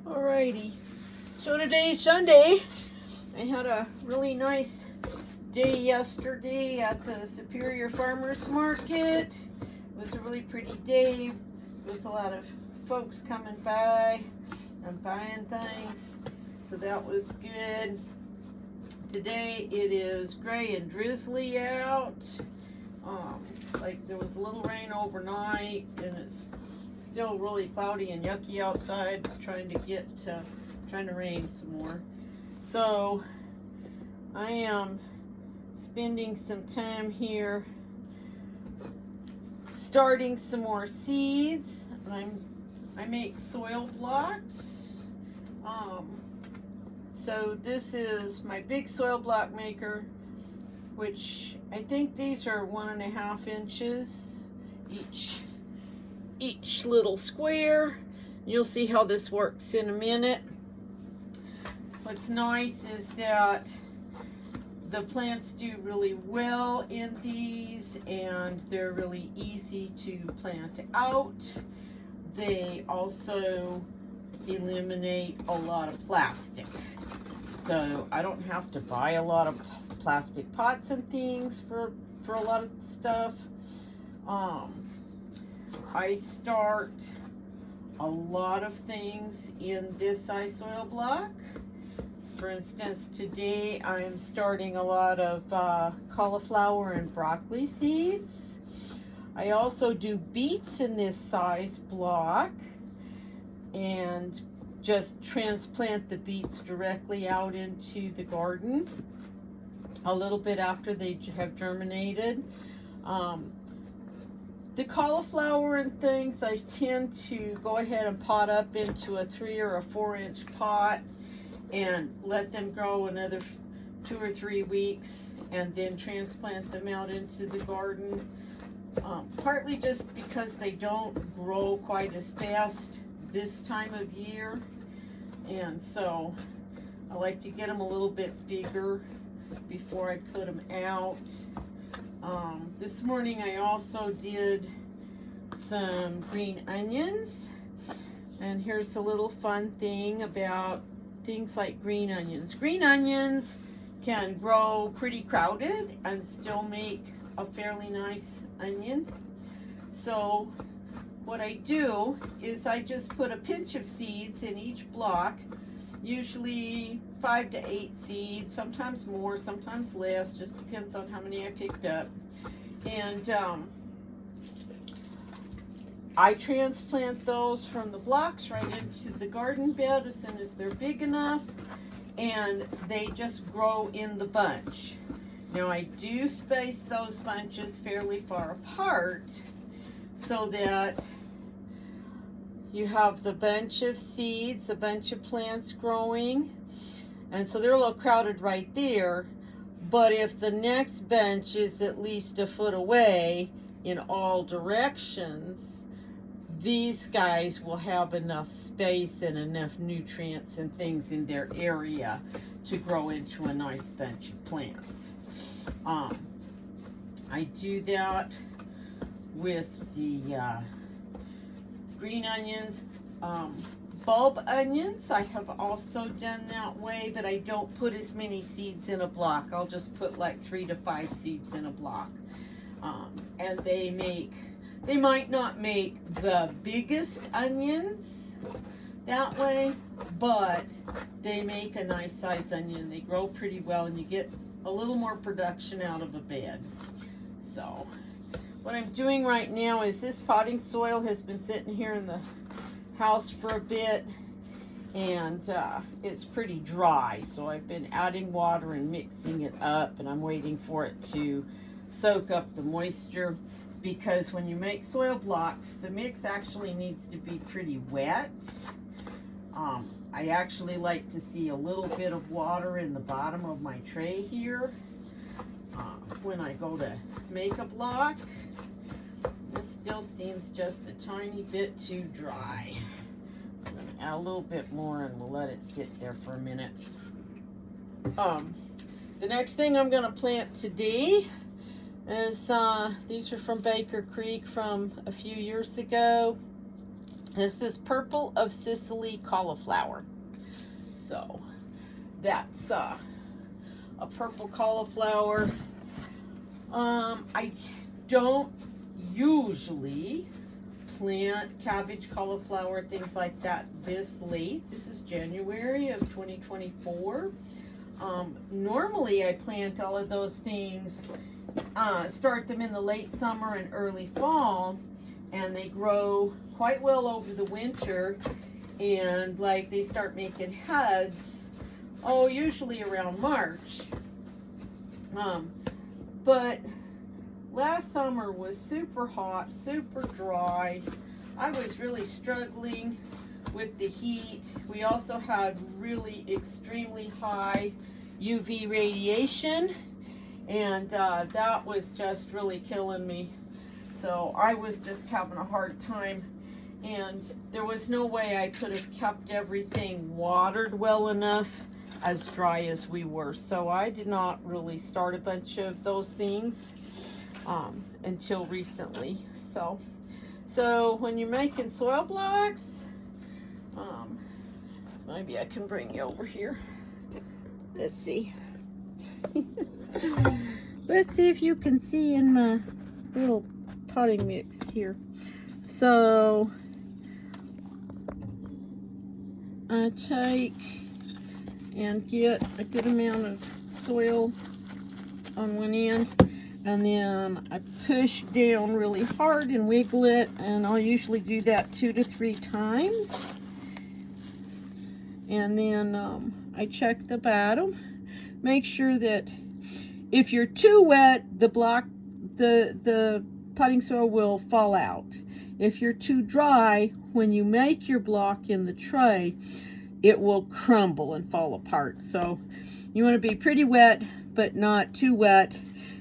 Alrighty, so today's Sunday. I had a really nice day yesterday at the Superior Farmers Market. It was a really pretty day. There was a lot of folks coming by and buying things, so that was good. Today it is gray and drizzly out. Like there was a little rain overnight, and it's still really cloudy and yucky outside. Trying to rain some more. So I am spending some time here starting some more seeds. I make soil blocks. So this is my big soil block maker, which I think these are 1.5 inches each little square. You'll see how this works in a minute. What's nice is that the plants do really well in these, and they're really easy to plant out. They also eliminate a lot of plastic, so I don't have to buy a lot of plastic pots and things for a lot of stuff. I start a lot of things in this size soil block. For instance, today I am starting a lot of cauliflower and broccoli seeds. I also do beets in this size block and just transplant the beets directly out into the garden a little bit after they have germinated. The cauliflower and things, I tend to go ahead and pot up into a 3 or 4 inch pot and let them grow another 2 or 3 weeks, and then transplant them out into the garden. Partly just because they don't grow quite as fast this time of year, and so I like to get them a little bit bigger before I put them out. This morning I also did some green onions, and here's a little fun thing about things like green onions. Green onions can grow pretty crowded and still make a fairly nice onion. So what I do is I just put a pinch of seeds in each block, usually 5 to 8 seeds, sometimes more, sometimes less, just depends on how many I picked up. And I transplant those from the blocks right into the garden bed as soon as they're big enough, and they just grow in the bunch. Now I do space those bunches fairly far apart so that you have the bunch of seeds, a bunch of plants growing, and so they're a little crowded right there. But if the next bench is at least a foot away in all directions, these guys will have enough space and enough nutrients and things in their area to grow into a nice bunch of plants. I do that with the green onions. Bulb onions, I have also done that way, but I don't put as many seeds in a block. I'll just put like 3 to 5 seeds in a block. And they might not make the biggest onions that way, but they make a nice size onion. They grow pretty well, and you get a little more production out of a bed. So what I'm doing right now is this potting soil has been sitting here in the house for a bit, and it's pretty dry, so I've been adding water and mixing it up, and I'm waiting for it to soak up the moisture, because when you make soil blocks, the mix actually needs to be pretty wet. I actually like to see a little bit of water in the bottom of my tray here when I go to make a block. This still seems just a tiny bit too dry. So I'm going to add a little bit more, and we'll let it sit there for a minute. The next thing I'm going to plant today is, these are from Baker Creek from a few years ago. This is Purple of Sicily cauliflower. So that's a purple cauliflower. I don't usually plant cabbage, cauliflower, things like that this late. This is January of 2024. Normally I plant all of those things, start them in the late summer and early fall, and they grow quite well over the winter, and like they start making heads, usually around March. But last summer was super hot, super dry. I was really struggling with the heat. We also had really extremely high UV radiation, and that was just really killing me. So I was just having a hard time, and there was no way I could have kept everything watered well enough as dry as we were. So I did not really start a bunch of those things until recently. So when you're making soil blocks, maybe I can bring you over here. Let's see. Let's see if you can see in my little potting mix here. So I take and get a good amount of soil on one end, and then I push down really hard and wiggle it, and I'll usually do that 2 to 3 times. And then I check the bottom, make sure that if you're too wet, the potting soil will fall out. If you're too dry, when you make your block in the tray, it will crumble and fall apart. So you want to be pretty wet, but not too wet,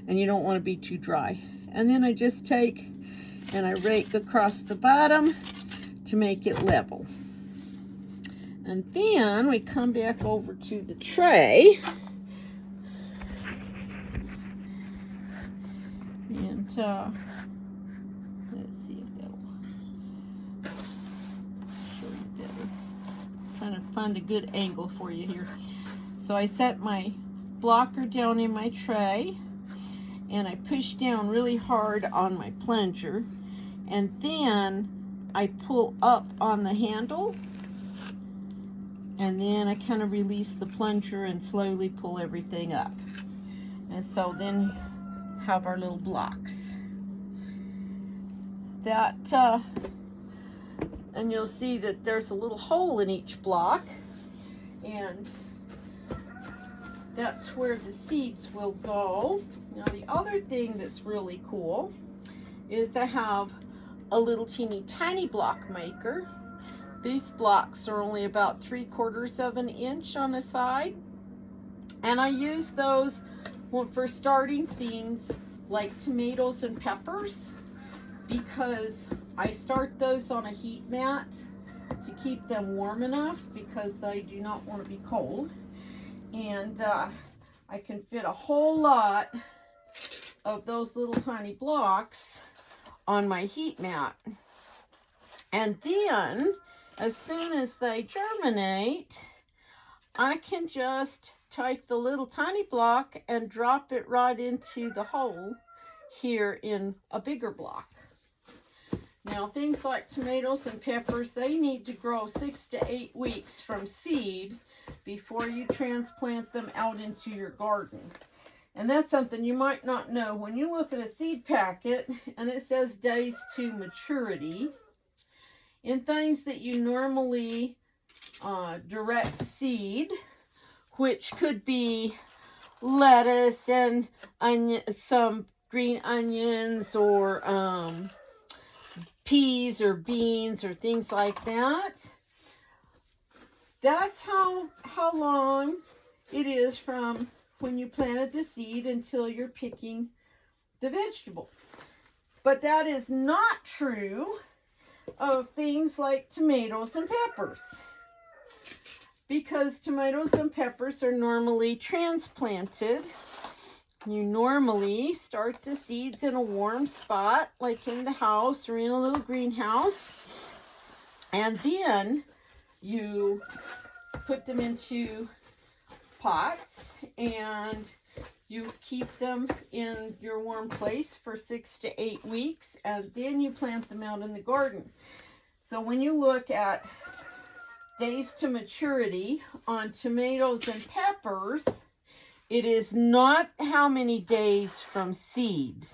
and you don't want to be too dry. And then I just take and I rake across the bottom to make it level. And then we come back over to the tray. And let's see if that'll show you better. Trying to find a good angle for you here. So I set my blocker down in my tray, and I push down really hard on my plunger, and then I pull up on the handle, and then I kind of release the plunger and slowly pull everything up. And so then have our little blocks. And you'll see that there's a little hole in each block, and that's where the seeds will go. Now the other thing that's really cool is I have a little teeny tiny block maker. These blocks are only about 3/4 of an inch on the side, and I use those for starting things like tomatoes and peppers, because I start those on a heat mat to keep them warm enough, because they do not want to be cold. And I can fit a whole lot of those little tiny blocks on my heat mat. And then as soon as they germinate, I can just take the little tiny block and drop it right into the hole here in a bigger block. Now things like tomatoes and peppers, they need to grow 6 to 8 weeks from seed before you transplant them out into your garden. And that's something you might not know. When you look at a seed packet and it says days to maturity, in things that you normally direct seed, which could be lettuce and some green onions, or peas or beans or things like that, that's how long it is from when you planted the seed until you're picking the vegetable. But that is not true of things like tomatoes and peppers, because tomatoes and peppers are normally transplanted. You normally start the seeds in a warm spot, like in the house or in a little greenhouse, And then you put them into pots and you keep them in your warm place for 6 to 8 weeks, and then you plant them out in the garden. So when you look at days to maturity on tomatoes and peppers, it is not how many days from seed.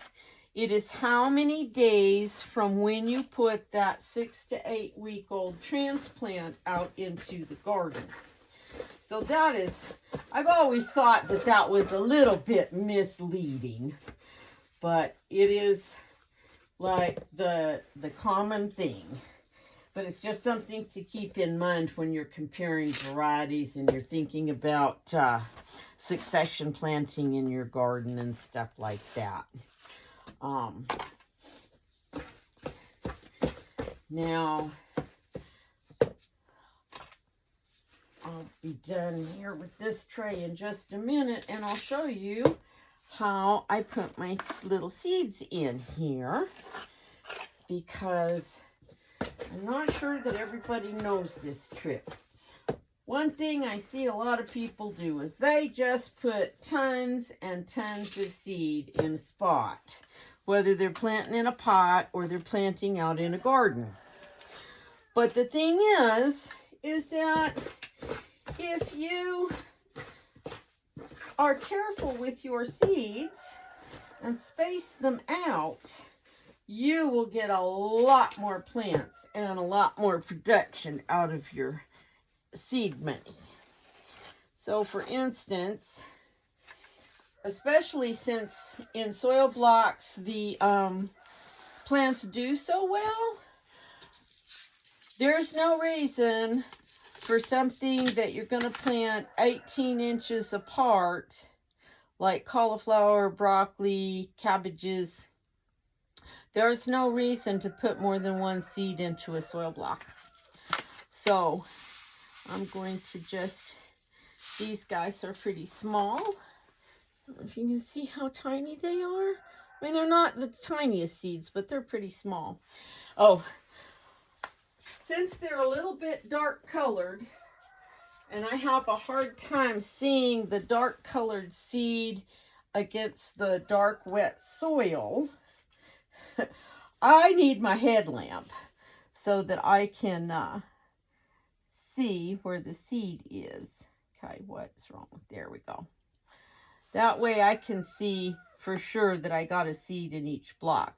It is how many days from when you put that 6 to 8 week old transplant out into the garden. So that is, I've always thought that that was a little bit misleading, but it is like the common thing. But it's just something to keep in mind when you're comparing varieties and you're thinking about succession planting in your garden and stuff like that. Now, I'll be done here with this tray in just a minute, and I'll show you how I put my little seeds in here, because I'm not sure that everybody knows this trick. One thing I see a lot of people do is they just put tons and tons of seed in a spot, whether they're planting in a pot or they're planting out in a garden. But the thing is that if you are careful with your seeds and space them out, you will get a lot more plants and a lot more production out of your seed money. So for instance, especially since in soil blocks the plants do so well, there's no reason for something that you're going to plant 18 inches apart, like cauliflower, broccoli, cabbages. There's no reason to put more than one seed into a soil block. So I'm going to just, these guys are pretty small. I don't know if you can see how tiny they are. I mean, they're not the tiniest seeds, but they're pretty small. Oh, since they're a little bit dark colored, and I have a hard time seeing the dark colored seed against the dark wet soil, I need my headlamp so that I can see where the seed is. Okay, what's wrong? There we go. That way I can see for sure that I got a seed in each block.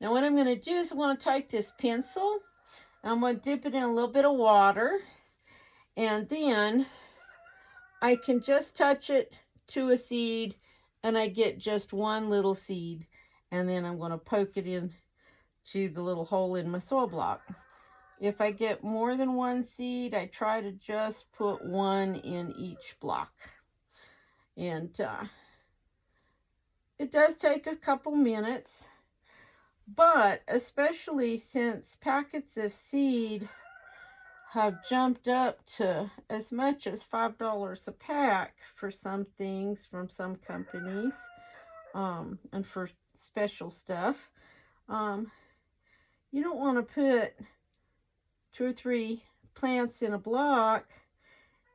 Now what I'm going to do is I'm going to take this pencil, I'm going to dip it in a little bit of water, and then I can just touch it to a seed and I get just one little seed, and then I'm going to poke it in to the little hole in my soil block. If I get more than one seed, I try to just put one in each block. And it does take a couple minutes, but especially since packets of seed have jumped up to as much as $5 a pack for some things from some companies, and for special stuff, you don't want to put 2 or 3 plants in a block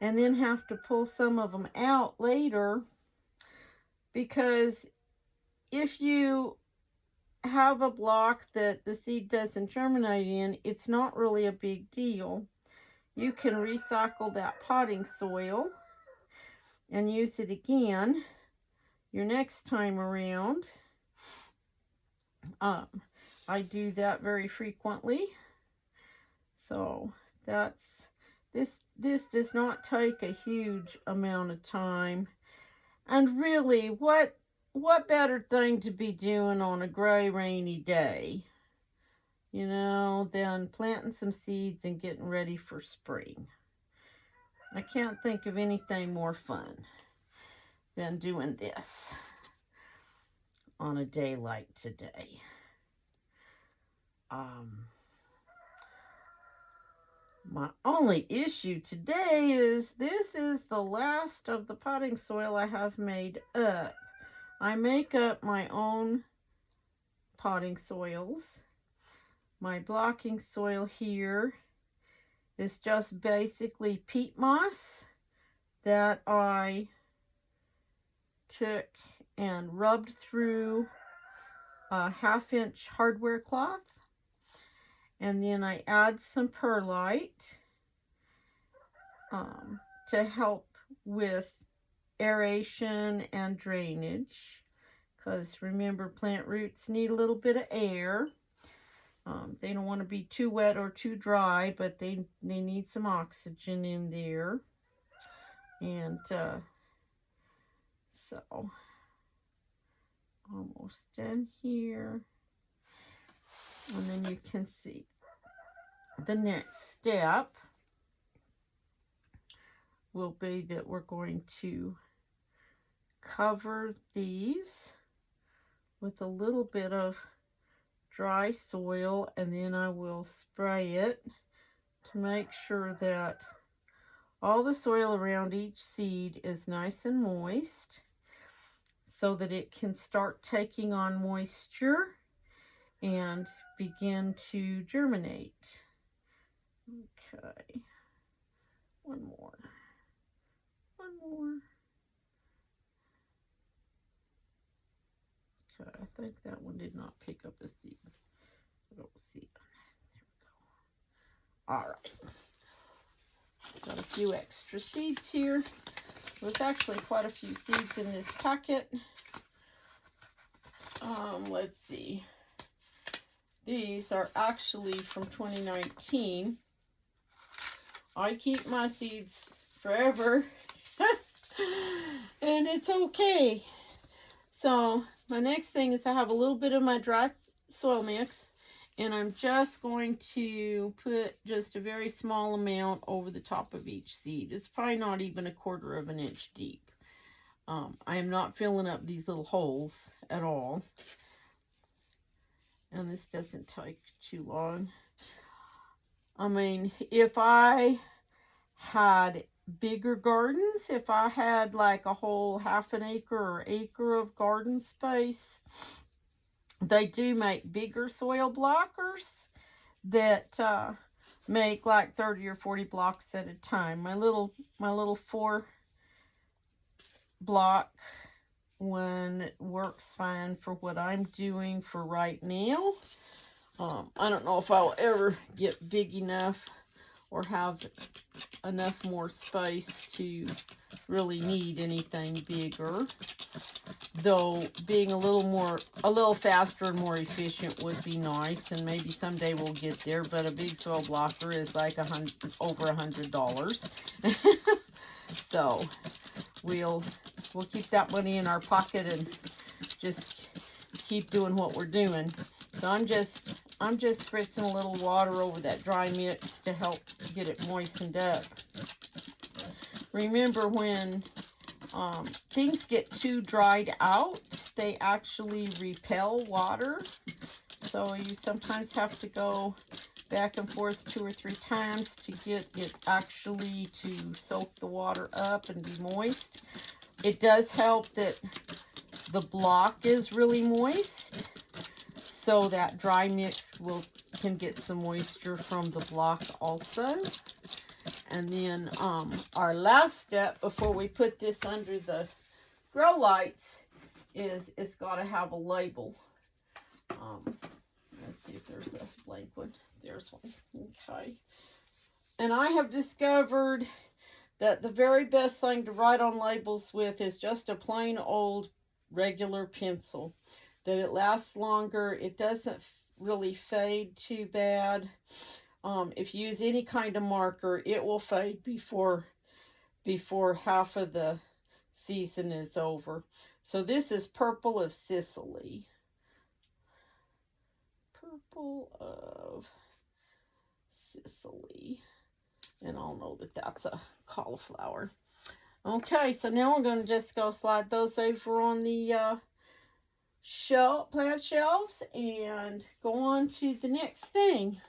and then have to pull some of them out later, because if you have a block that the seed doesn't germinate in, it's not really a big deal. You can recycle that potting soil and use it again your next time around. I do that very frequently. So that's, this does not take a huge amount of time. And really, what better thing to be doing on a gray, rainy day, you know, than planting some seeds and getting ready for spring. I can't think of anything more fun than doing this on a day like today. My only issue today is this is the last of the potting soil I have made up. I make up my own potting soils. My blocking soil here is just basically peat moss that I took and rubbed through a 1/2-inch hardware cloth, and then I add some perlite to help with aeration and drainage, because remember, plant roots need a little bit of air. They don't want to be too wet or too dry, but they need some oxygen in there. And so almost done here. And then you can see the next step will be that we're going to cover these with a little bit of dry soil, and then I will spray it to make sure that all the soil around each seed is nice and moist, so that it can start taking on moisture and begin to germinate. Okay, one more. Okay, I think that one did not pick up a seed. I don't see it. There we go. All right. Got a few extra seeds here. There's actually quite a few seeds in this packet. Let's see. These are actually from 2019. I keep my seeds forever. And it's okay. So my next thing is I have a little bit of my dry soil mix, and I'm just going to put just a very small amount over the top of each seed. It's probably not even 1/4 of an inch deep. I am not filling up these little holes at all. And this doesn't take too long. I mean, if I had bigger gardens, if I had like a whole 1/2 acre or acre of garden space, they do make bigger soil blockers that make like 30 or 40 blocks at a time. My little 4 block one works fine for what I'm doing for right now. I don't know if I'll ever get big enough or have enough more space to really need anything bigger. Though being a little faster and more efficient would be nice, and maybe someday we'll get there. But a big soil blocker is like over $100. So we'll keep that money in our pocket and just keep doing what we're doing. So I'm just spritzing a little water over that dry mix to help get it moistened up. Remember, when things get too dried out, they actually repel water. So you sometimes have to go back and forth 2 or 3 times to get it actually to soak the water up and be moist. It does help that the block is really moist, so that dry mix can get some moisture from the block also. And then our last step before we put this under the grow lights is it's got to have a label. Let's see if there's a blank one. There's one. Okay. And I have discovered that the very best thing to write on labels with is just a plain old regular pencil. That it lasts longer. It doesn't really fade too bad. If you use any kind of marker, it will fade before half of the season is over. So this is Purple of Sicily. Purple of Sicily. And I'll know that that's a cauliflower. Okay, so now I'm going to just go slide those over on the plant shelves and go on to the next thing.